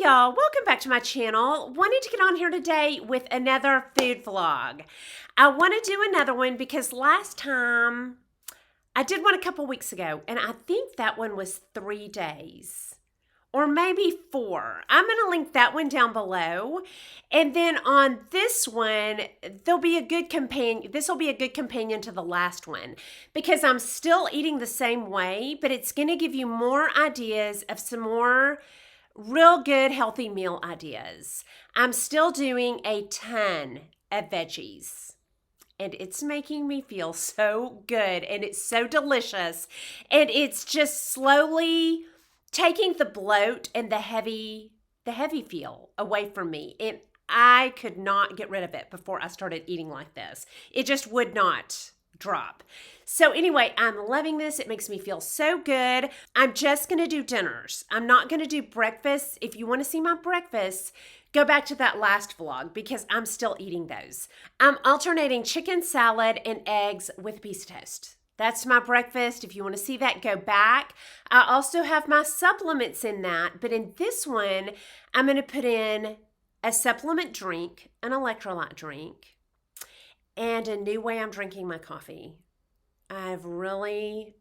y'all, welcome back to my channel. Wanted to get on here today with another food vlog. I want to do another one because last time I did one a couple weeks ago and I think that one was 3 days or maybe 4. I'm going to link that one down below. And then on this one, there'll be a good companion. This will be a good companion to the last one because I'm still eating the same way, but it's going to give you more ideas of some more real good healthy meal ideas. I'm still doing a ton of veggies and it's making me feel so good and it's so delicious and it's just slowly taking the bloat and the heavy feel away from me. And I could not get rid of it before I started eating like this. It just would not drop. So anyway, I'm loving this. It makes me feel so good. I'm just going to do dinners. I'm not going to do breakfasts. If you want to see my breakfasts, go back to that last vlog because I'm still eating those. I'm alternating chicken salad and eggs with a piece of toast. That's my breakfast. If you want to see that, go back. I also have my supplements in that, but in this one, I'm going to put in a supplement drink, an electrolyte drink, and a new way I'm drinking my coffee. I've overhauled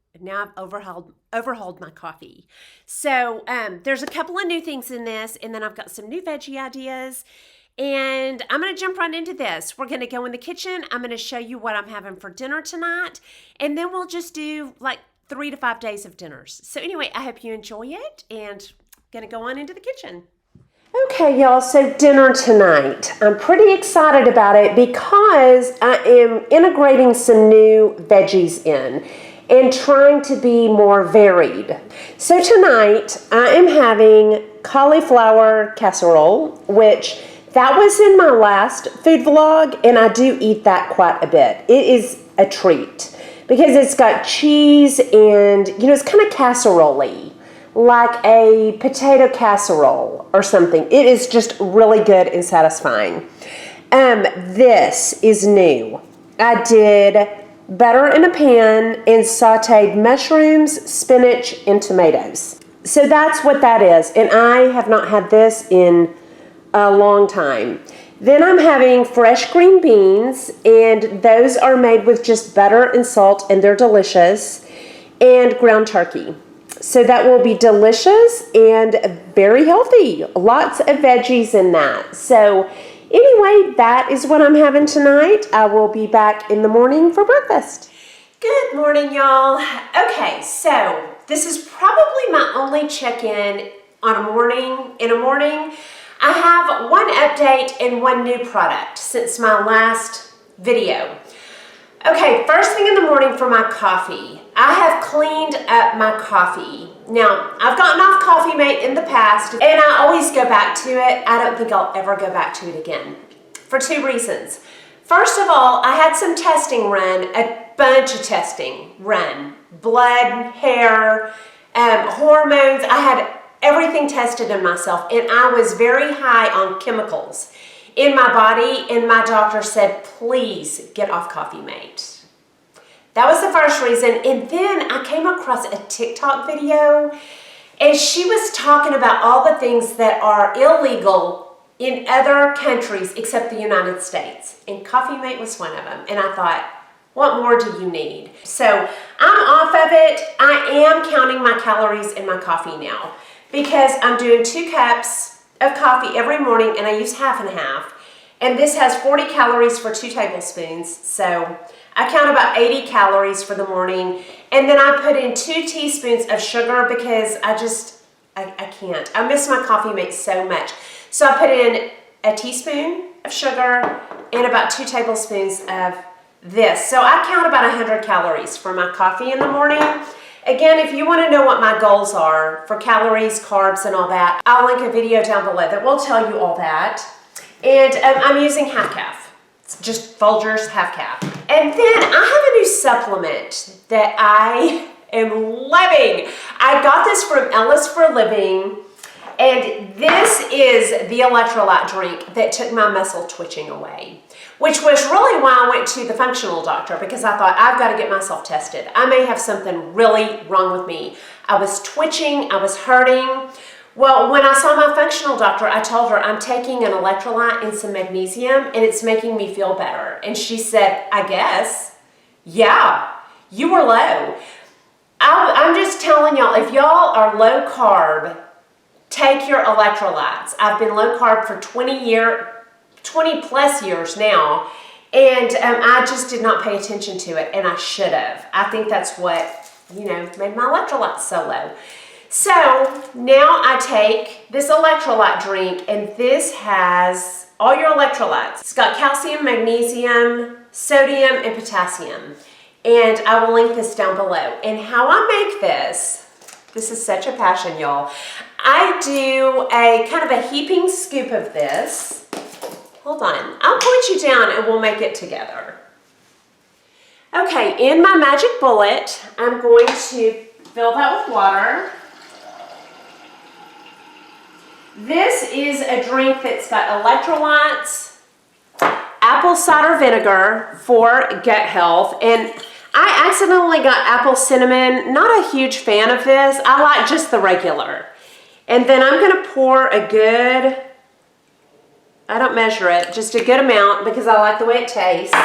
my coffee. So there's a couple of new things in this, and then I've got some new veggie ideas. And I'm going to jump right into this. We're going to go in the kitchen. I'm going to show you what I'm having for dinner tonight. And then we'll just do like 3 to 5 days of dinners. So anyway, I hope you enjoy it. And I'm going to go on into the kitchen. Okay, y'all, so dinner tonight. I'm pretty excited about it because I am integrating some new veggies in and trying to be more varied. So tonight, I am having cauliflower casserole, which that was in my last food vlog, and I do eat that quite a bit. It is a treat because it's got cheese and, it's kind of casserole-y, like a potato casserole or something. It is just really good and satisfying. This is new. I did butter in a pan and sauteed mushrooms, spinach, and tomatoes. So that's what that is, and I have not had this in a long time. Then I'm having fresh green beans, and those are made with just butter and salt, and they're delicious, and ground turkey. So that will be delicious and very healthy. Lots of veggies in that. So anyway, that is what I'm having tonight. I will be back in the morning for breakfast. Good morning, y'all. Okay, so this is probably my only check-in in a morning. I have one update and one new product since my last video. Okay, first thing in the morning for my coffee. I have cleaned up my coffee. Now, I've gotten off Coffee Mate in the past, and I always go back to it. I don't think I'll ever go back to it again for 2 reasons. First of all, I had some testing run, a bunch of testing run. Blood, hair, hormones. I had everything tested in myself, and I was very high on chemicals in my body, and my doctor said, please get off Coffee Mate. That was the first reason. And then I came across a TikTok video, and she was talking about all the things that are illegal in other countries except the United States. And Coffee Mate was one of them. And I thought, what more do you need? So I'm off of it. I am counting my calories in my coffee now because I'm doing 2 cups of coffee every morning, and I use half and half. And this has 40 calories for 2 tablespoons. So I count about 80 calories for the morning. And then I put in 2 teaspoons of sugar because I can't. I miss my Coffee Mate so much. So I put in a teaspoon of sugar and about 2 tablespoons of this. So I count about 100 calories for my coffee in the morning. Again, if you want to know what my goals are for calories, carbs, and all that, I'll link a video down below that will tell you all that. And I'm using half calf. It's just Folgers half calf. And then I have a new supplement that I am loving. I got this from Ellis for Living, and this is the Electrolyte Drink that took my muscle twitching away, which was really why I went to the functional doctor, because I thought, I've got to get myself tested. I may have something really wrong with me. I was twitching, I was hurting. Well, when I saw my functional doctor, I told her I'm taking an electrolyte and some magnesium, and it's making me feel better. And she said, I guess, yeah, you were low. I'm just telling y'all, if y'all are low carb, take your electrolytes. I've been low carb for 20 plus years now, and I just did not pay attention to it, and I should have. I think that's what, made my electrolytes so low. So now I take this electrolyte drink, and this has all your electrolytes. It's got calcium, magnesium, sodium, and potassium. And I will link this down below. And how I make this is such a passion, y'all. I do a kind of a heaping scoop of this. Hold on, I'll point you down and we'll make it together. Okay, in my magic bullet, I'm going to fill that with water. This is a drink that's got electrolytes, apple cider vinegar for gut health, and I accidentally got apple cinnamon. Not a huge fan of this. I like just the regular. And then I'm going to pour a good, I don't measure it, just a good amount because I like the way it tastes.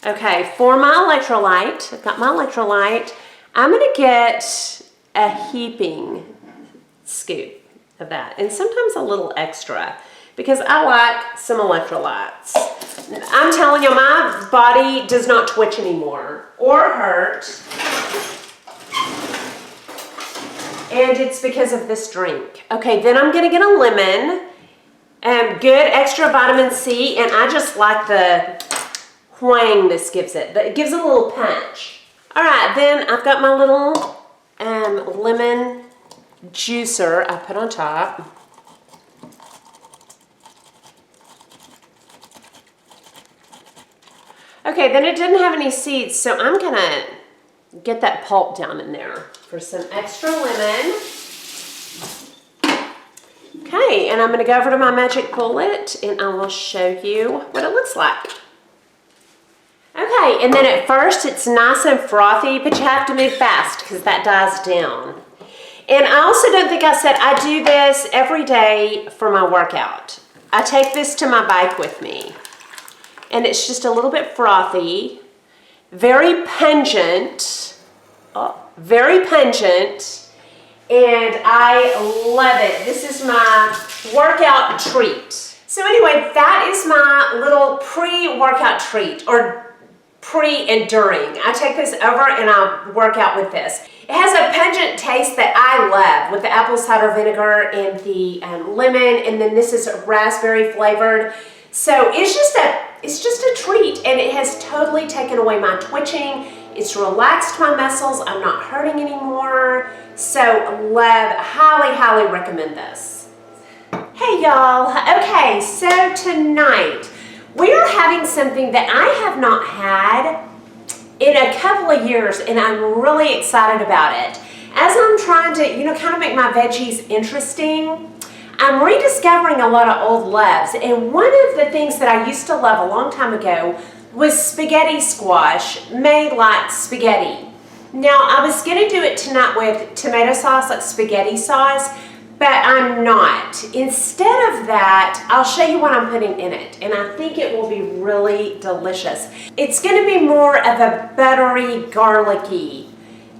Okay, for my electrolyte, I've got my electrolyte. I'm going to get a heaping scoop of that, and sometimes a little extra because I like some electrolytes. I'm telling you, my body does not twitch anymore or hurt, and it's because of this drink. Okay, then I'm gonna get a lemon, good extra vitamin C, and I just like the whang this gives it. It gives it a little punch. All right, then I've got my little lemon juicer I put on top. Okay, then it didn't have any seeds, so I'm gonna get that pulp down in there for some extra lemon. Okay, and I'm gonna go over to my magic bullet and I will show you what it looks like. Okay, and then at first it's nice and frothy, but you have to move fast because that dies down. And I also don't think I said I do this every day for my workout. I take this to my bike with me. And it's just a little bit frothy, very pungent, very pungent, and I love it. This is my workout treat. So anyway, that is my little pre-workout treat, or pre and during. I take this over and I work out with this. It has a pungent taste that I love with the apple cider vinegar and the lemon, and then this is raspberry flavored. So it's just a treat, and it has totally taken away my twitching. It's relaxed my muscles. I'm not hurting anymore. So highly, highly recommend this. Hey y'all. Okay, so tonight we are having something that I have not had in a couple of years, and I'm really excited about it. As I'm trying to, kind of make my veggies interesting, I'm rediscovering a lot of old loves, and one of the things that I used to love a long time ago was spaghetti squash made like spaghetti. Now, I was going to do it tonight with tomato sauce, like spaghetti sauce, but I'm not. Instead of that, I'll show you what I'm putting in it, and I think it will be really delicious. It's going to be more of a buttery, garlicky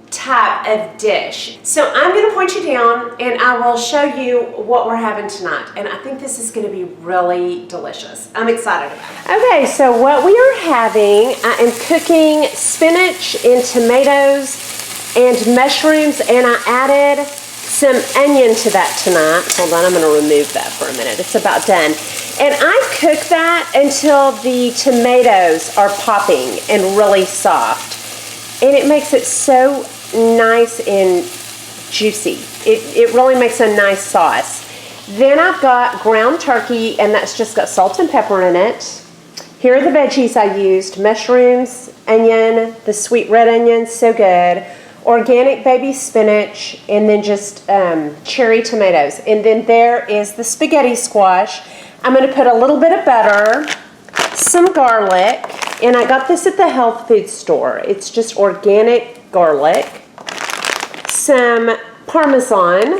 type of dish. So I'm going to point you down and I will show you what we're having tonight, and I think this is going to be really delicious. I'm excited about it. Okay, so what we are having, I am cooking spinach and tomatoes and mushrooms, and I added some onion to that tonight. Hold on, I'm going to remove that for a minute. It's about done. And I cook that until the tomatoes are popping and really soft. And it makes it so nice and juicy. It really makes a nice sauce. Then I've got ground turkey, and that's just got salt and pepper in it. Here are the veggies I used: mushrooms, onion, the sweet red onion, so good, organic baby spinach, and then just cherry tomatoes. And then there is the spaghetti squash. I'm going to put a little bit of butter, some garlic, and I got this at the health food store. It's just organic garlic, some Parmesan,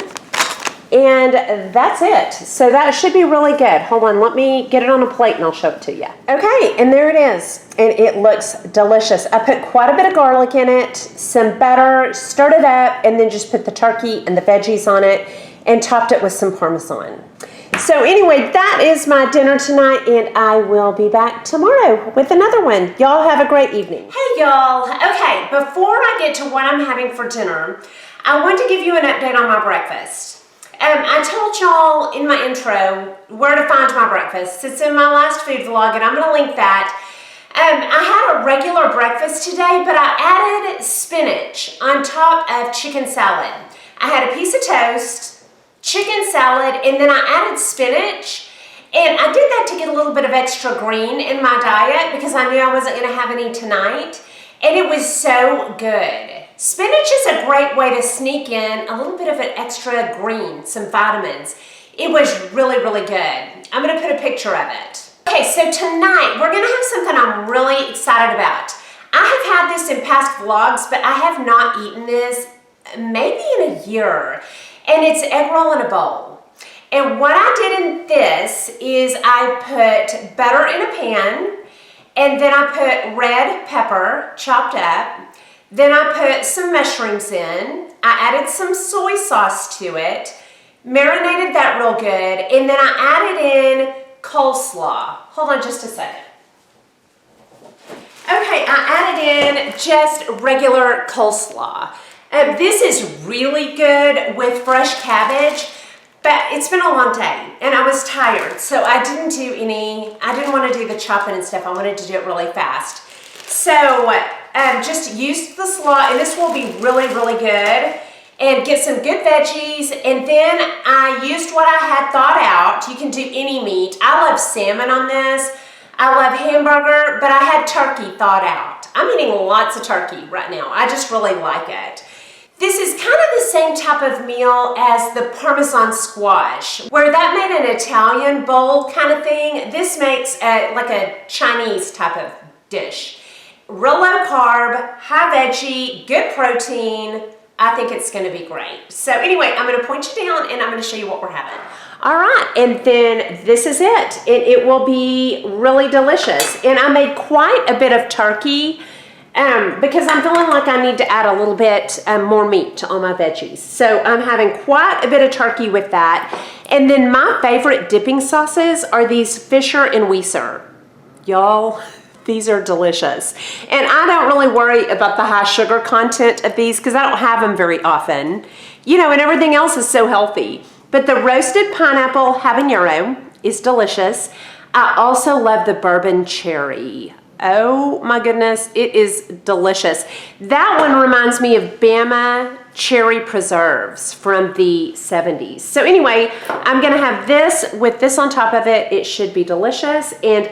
And that's it. So that should be really good. Hold on, let me get it on a plate and I'll show it to you. Okay, and there it is. And it looks delicious. I put quite a bit of garlic in it, some butter, stirred it up, and then just put the turkey and the veggies on it and topped it with some Parmesan. So anyway, that is my dinner tonight, and I will be back tomorrow with another one. Y'all have a great evening. Hey y'all. Okay, before I get to what I'm having for dinner, I want to give you an update on my breakfast. I told y'all in my intro where to find my breakfast. It's in my last food vlog, and I'm going to link that. I had a regular breakfast today, but I added spinach on top of chicken salad. I had a piece of toast, chicken salad, and then I added spinach. And I did that to get a little bit of extra green in my diet because I knew I wasn't going to have any tonight. And it was so good. Spinach is a great way to sneak in a little bit of an extra green, some vitamins. It was really, really good. I'm going to put a picture of it. Okay, so tonight we're going to have something I'm really excited about. I have had this in past vlogs, but I have not eaten this maybe in a year. And it's egg roll in a bowl. And what I did in this is I put butter in a pan, and then I put red pepper chopped up. Then I put some mushrooms in. I added some soy sauce to it, marinated that real good, and then I added in coleslaw. Hold on just a second. Okay, I added in just regular coleslaw. This is really good with fresh cabbage, but it's been a long day and I was tired, so I didn't want to do the chopping and stuff. I wanted to do it really fast. So just use the slaw, and this will be really, really good. And get some good veggies, and then I used what I had thawed out. You can do any meat. I love salmon on this. I love hamburger, but I had turkey thawed out. I'm eating lots of turkey right now. I just really like it. This is kind of the same type of meal as the Parmesan squash, where that made an Italian bowl kind of thing. This makes like a Chinese type of dish. Real low carb, high veggie, good protein. I think it's going to be great. So anyway, I'm going to point you down and I'm going to show you what we're having. All right, and then this is it. It will be really delicious. And I made quite a bit of turkey because I'm feeling like I need to add a little bit more meat to all my veggies. So I'm having quite a bit of turkey with that. And then my favorite dipping sauces are these Fisher and Weiser. Y'all, these are delicious. And I don't really worry about the high sugar content of these because I don't have them very often. You know, and everything else is so healthy. But the roasted pineapple habanero is delicious. I also love the bourbon cherry. Oh my goodness, it is delicious. That one reminds me of Bama cherry preserves from the 70s. So anyway, I'm gonna have this with this on top of it. It should be delicious and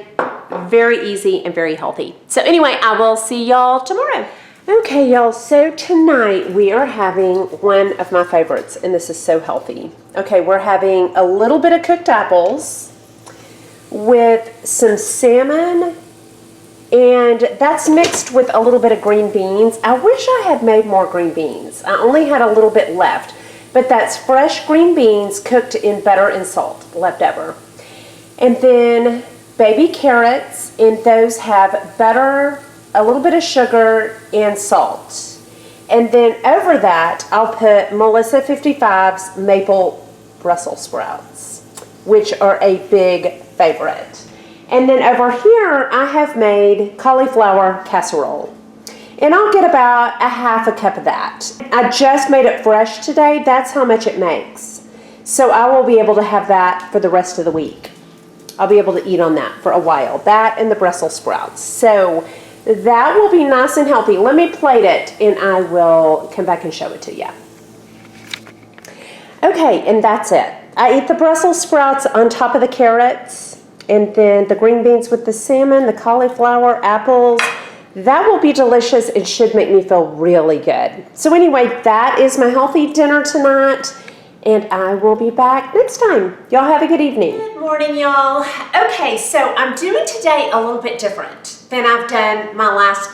very easy and very healthy. So anyway, I will see y'all tomorrow. Okay, y'all, so tonight we are having one of my favorites, and this is so healthy. Okay, we're having a little bit of cooked apples with some salmon, and that's mixed with a little bit of green beans. I wish I had made more green beans. I only had a little bit left, but that's fresh green beans cooked in butter and salt left over. And then baby carrots, and those have butter, a little bit of sugar, and salt. And then over that, I'll put Melissa 55's maple Brussels sprouts, which are a big favorite. And then over here, I have made cauliflower casserole. And I'll get about a half a cup of that. I just made it fresh today. That's how much it makes. So I will be able to have that for the rest of the week. I'll be able to eat on that for a while. That and the Brussels sprouts. So that will be nice and healthy. Let me plate it and I will come back and show it to you. Okay, and that's it. I eat the Brussels sprouts on top of the carrots, and then the green beans with the salmon, the cauliflower, apples. That will be delicious and should make me feel really good. So anyway, that is my healthy dinner tonight, and I will be back next time. Y'all have a good evening. Good morning, y'all. Okay, so I'm doing today a little bit different than I've done my last,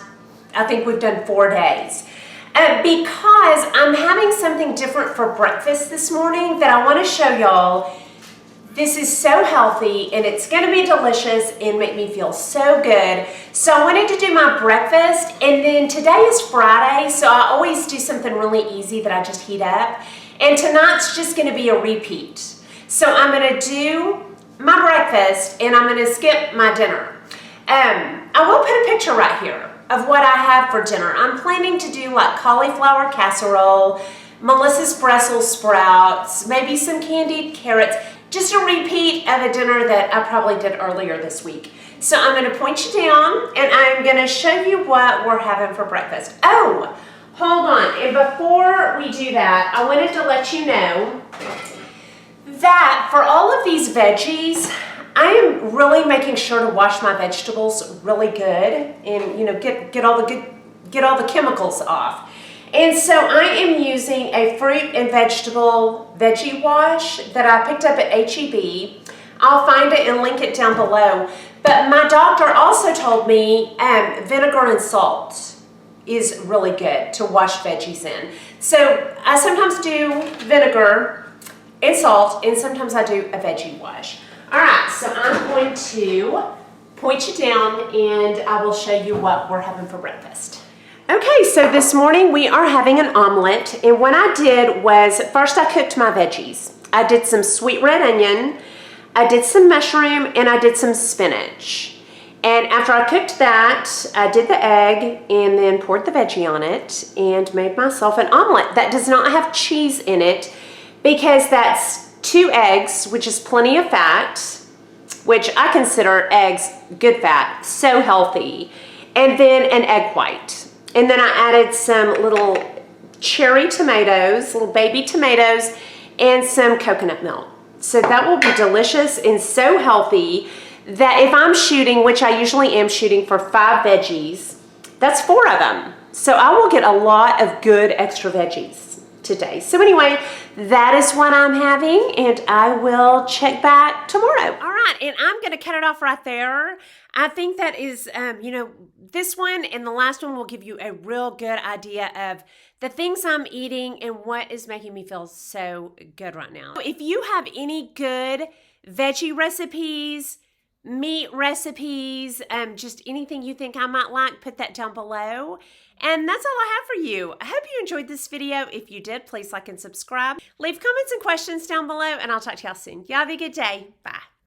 I think we've done 4 days. because I'm having something different for breakfast this morning that I want to show y'all. This is so healthy and it's going to be delicious and make me feel so good. So I wanted to do my breakfast, and then today is Friday, so I always do something really easy that I just heat up. And tonight's just going to be a repeat. So I'm going to do my breakfast and I'm going to skip my dinner. I will put a picture right here of what I have for dinner. I'm planning to do like cauliflower casserole, Melissa's Brussels sprouts, maybe some candied carrots. Just a repeat of a dinner that I probably did earlier this week. So I'm going to point you down and I'm going to show you what we're having for breakfast. Oh, hold on. And before we do that, I wanted to let you know that for all of these veggies, I am really making sure to wash my vegetables really good and get all the chemicals off. And so I am using a fruit and vegetable veggie wash that I picked up at H-E-B. I'll find it and link it down below. But my doctor also told me vinegar and salt is really good to wash veggies in. So I sometimes do vinegar and salt, and sometimes I do a veggie wash. All right, so I'm going to point you down and I will show you what we're having for breakfast. Okay, so this morning we are having an omelet, and what I did was first I cooked my veggies. I did some sweet red onion, I did some mushroom, and I did some spinach. And after I cooked that, I did the egg and then poured the veggie on it and made myself an omelet that does not have cheese in it because that's 2 eggs, which is plenty of fat, which I consider eggs good fat, so healthy, and then an egg white. And then I added some little cherry tomatoes, little baby tomatoes, and some coconut milk. So that will be delicious and so healthy that if I'm shooting, which I usually am shooting for 5 veggies, that's 4 of them. So I will get a lot of good extra veggies today. So anyway, that is what I'm having, and I will check back tomorrow. All right, and I'm going to cut it off right there. I think that is, this one and the last one will give you a real good idea of the things I'm eating and what is making me feel so good right now. If you have any good veggie recipes, meat recipes, just anything you think I might like, put that down below. And that's all I have for you. I hope you enjoyed this video. If you did, please like and subscribe. Leave comments and questions down below, and I'll talk to y'all soon. Y'all have a good day. Bye.